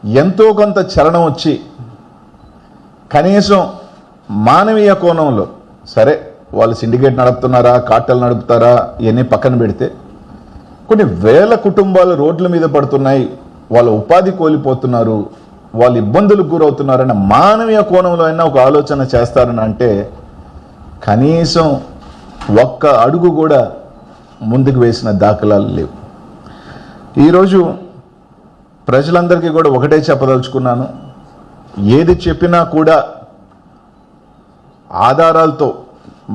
ఎంతో కొంత చలనం వచ్చి కనీసం మానవీయ కోణంలో సరే వాళ్ళు సిండికేట్ నడుపుతున్నారా, కార్టెల్ నడుపుతారా, ఇవన్నీ పక్కన పెడితే కొన్ని వేల కుటుంబాలు రోడ్ల మీద పడుతున్నాయి, వాళ్ళ ఉపాధి కోల్పోతున్నారు, వాళ్ళు ఇబ్బందులకు గురవుతున్నారన్న మానవీయ కోణంలో అయినా ఒక ఆలోచన చేస్తారని అంటే కనీసం ఒక్క అడుగు కూడా ముందుకు వేసిన దాఖలాలు లేవు. ఈరోజు ప్రజలందరికీ కూడా ఒకటే చెప్పదలుచుకున్నాను, ఏది చెప్పినా కూడా ఆధారాలతో,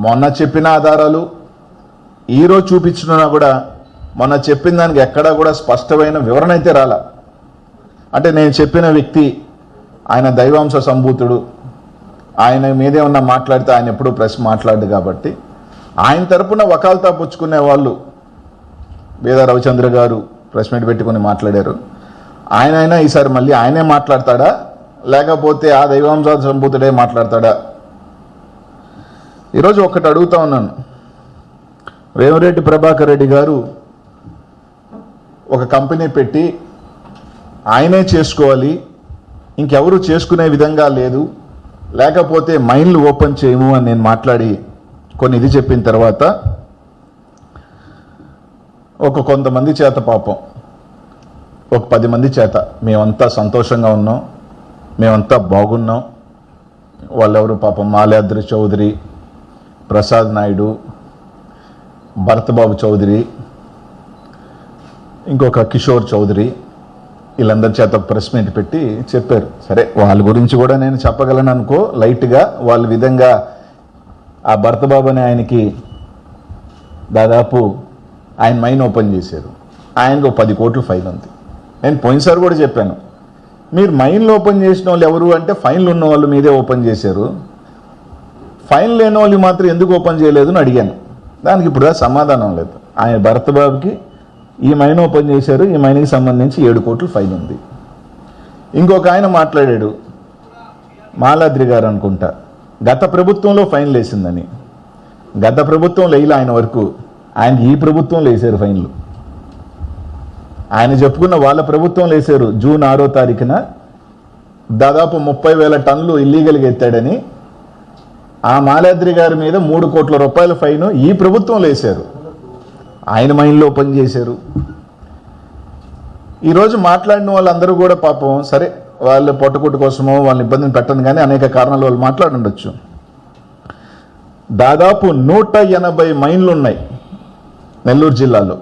మొన్న చెప్పిన ఆధారాలు ఈరోజు చూపించినా కూడా మొన్న చెప్పిన దానికి ఎక్కడా కూడా స్పష్టమైన వివరణ అయితే రాలా. అంటే నేను చెప్పిన వ్యక్తి ఆయన దైవాంశ సంభూతుడు, ఆయన మీదే ఉన్న మాట్లాడితే ఆయన ఎప్పుడూ ప్రెస్ మాట్లాడు కాబట్టి ఆయన తరపున వకాల్తా పుచ్చుకునే వాళ్ళు వేద రవిచంద్ర గారు ప్రెస్ మీట్ పెట్టుకుని మాట్లాడారు. ఆయనైనా ఈసారి మళ్ళీ ఆయనే మాట్లాడతాడా లేకపోతే ఆ దైవాంశ సంభూతుడే మాట్లాడతాడా? ఈరోజు ఒకటి అడుగుతా ఉన్నాను, వేమిరెడ్డి ప్రభాకర్ రెడ్డి గారు ఒక కంపెనీ పెట్టి ఆయనే చేసుకోవాలి, ఇంకెవరు చేసుకునే విధంగా లేదు, లేకపోతే మైన్లు ఓపెన్ చేయము అని నేను మాట్లాడి కొన్ని ఇది చెప్పిన తర్వాత కొంతమంది చేత పాపం ఒక 10 మంది చేత మేమంతా సంతోషంగా ఉన్నాం, మేమంతా బాగున్నాం, వాళ్ళెవరు పాపం మాల్యాద్రి చౌదరి, ప్రసాద్ నాయుడు, భరతబాబు చౌదరి, ఇంకొక కిషోర్ చౌదరి, వీళ్ళందరి చేత ప్రెస్ మీట్ పెట్టి చెప్పారు. సరే వాళ్ళ గురించి కూడా నేను చెప్పగలను అనుకో లైట్గా. వాళ్ళ విధంగా ఆ భరతబాబు అనే ఆయనకి దాదాపు ఆయన మైన్ ఓపెన్ చేశారు, ఆయనకు 10 కోట్లు ఫైన్ ఉంది. నేను పోయినసారి కూడా చెప్పాను, మీరు మైన్లు ఓపెన్ చేసిన వాళ్ళు ఎవరు అంటే ఫైన్లు ఉన్న వాళ్ళు మీదే ఓపెన్ చేశారు, ఫైన్ లేని వాళ్ళు మాత్రం ఎందుకు ఓపెన్ చేయలేదు అని అడిగాను. దానికి ఇప్పుడు సమాధానం లేదు. ఆయన భరతబాబుకి ఈ మైన్ ఓపెన్ చేశారు, ఈ మైన్కి సంబంధించి 7 కోట్లు ఫైన్ ఉంది. ఇంకొక ఆయన మాట్లాడాడు, మాలాద్రి గారు అనుకుంటా, గత ప్రభుత్వంలో ఫైన్లు వేసిందని. గత ప్రభుత్వం లేయిలా ఆయన వరకు, ఆయనకి ఈ ప్రభుత్వంలో వేశారు ఫైన్లు. ఆయన చెప్పుకున్న వాళ్ళ ప్రభుత్వంలో వేశారు. జూన్ 6వ తారీఖున దాదాపు 30,000 టన్నులు ఇల్లీగల్గా ఎత్తాడని ఆ మాలాద్రి గారి మీద 3 కోట్ల రూపాయల ఫైన్ ఈ ప్రభుత్వంలో వేశారు, ఆయన మైండ్లో ఓపెన్ చేశారు. ఈరోజు మాట్లాడిన వాళ్ళందరూ కూడా పాపం సరే వాళ్ళ పొట్టకుట్టు కోసమో వాళ్ళని ఇబ్బందిని పెట్టను కానీ అనేక కారణాలు వాళ్ళు మాట్లాడుండొచ్చు. దాదాపు 180 మైన్లు ఉన్నాయి నెల్లూరు జిల్లాలో,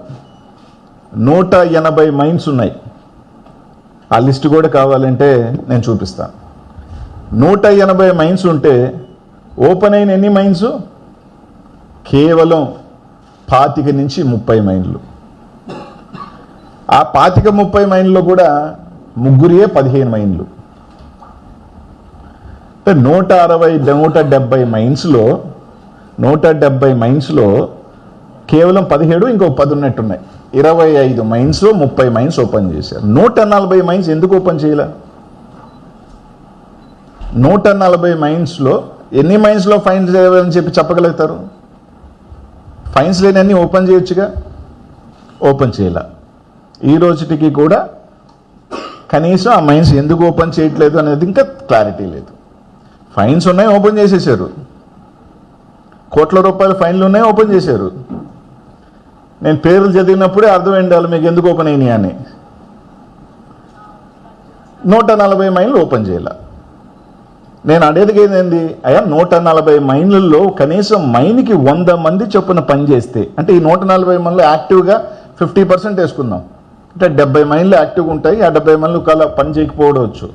180 మైన్స్ ఉన్నాయి. ఆ లిస్టు కూడా కావాలంటే నేను చూపిస్తాను. 180 మైన్స్ ఉంటే ఓపెన్ అయిన ఎన్ని మైన్స్? కేవలం 25 నుంచి 30 మైన్లు. ఆ 25-30 మైన్లో కూడా ముగ్గురియే 15 మైన్లు. అంటే 170 మైన్స్లో కేవలం 17 ఇంకో 10 ఉన్నట్టున్నాయి. 25 మైన్స్లో 30 మైన్స్ ఓపెన్ చేశారు. 140 మైన్స్ ఎందుకు ఓపెన్ చేయలే? 140 మైన్స్లో ఎన్ని మైన్స్లో ఫైన్స్ చేయాలని చెప్పగలుగుతారు? ఫైన్స్ లేని ఓపెన్ చేయొచ్చుగా, ఓపెన్ చేయాల. ఈ రోజుటికి కూడా కనీసం ఆ మైన్స్ ఎందుకు ఓపెన్ చేయట్లేదు అనేది ఇంకా క్లారిటీ లేదు. ఫైన్స్ ఉన్నాయి, ఓపెన్ చేసేసారు. కోట్ల రూపాయల ఫైన్లు ఉన్నాయి, ఓపెన్ చేశారు. నేను పేర్లు చదివినప్పుడే అర్థమైంది వాళ్ళు మీకు ఎందుకు ఓపెన్ అయినాయి అని. 140 మైన్లు ఓపెన్ చేయాల. నేను అడిగేది ఏంది అయ్యా, 140 మైన్లలో కనీసం మైన్కి 100 మంది చొప్పున పని చేస్తే, అంటే ఈ 140 మైన్లు యాక్టివ్గా 50% వేసుకుందాం, అంటే 70 మైన్లు యాక్టివ్గా ఉంటాయి. ఆ 70 మైన్లు కలా పని చేయకపోవచ్చు.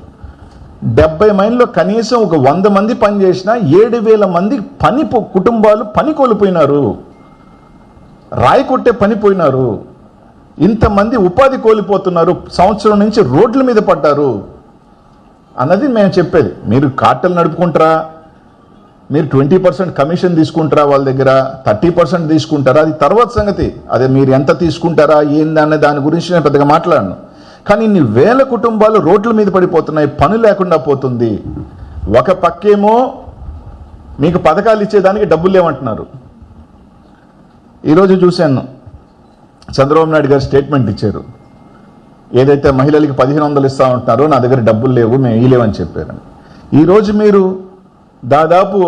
70 మైన్లో కనీసం ఒక 100 మంది పని చేసినా 7,000 మంది కుటుంబాలు పని కోల్పోయినారు, రాయి కొట్టే పని పోయినారు. ఇంతమంది ఉపాధి కోల్పోతున్నారు, సంవత్సరం నుంచి రోడ్ల మీద పడ్డారు అన్నది మేము చెప్పేది. మీరు కార్టెల్ నడుపుకుంటారా, మీరు 20% కమిషన్ తీసుకుంటారా, వాళ్ళ దగ్గర 30% తీసుకుంటారా, అది తర్వాత సంగతి. అదే మీరు ఎంత తీసుకుంటారా ఏందనే దాని గురించి నేను పెద్దగా మాట్లాడను. కానీ ఇన్ని వేల కుటుంబాలు రోడ్ల మీద పడిపోతున్నాయి, పని లేకుండా పోతుంది. ఒక పక్కేమో మీకు పథకాలు ఇచ్చేదానికి డబ్బులు లేవంటున్నారు. ఈరోజు చూశాను చంద్రబాబు నాయుడు గారు స్టేట్మెంట్ ఇచ్చారు, ఏదైతే మహిళలకి 1500 ఇస్తా ఉంటున్నారో నా దగ్గర డబ్బులు లేవు, మేము ఇయ్యలేమని చెప్పారని. ఈరోజు మీరు దాదాపు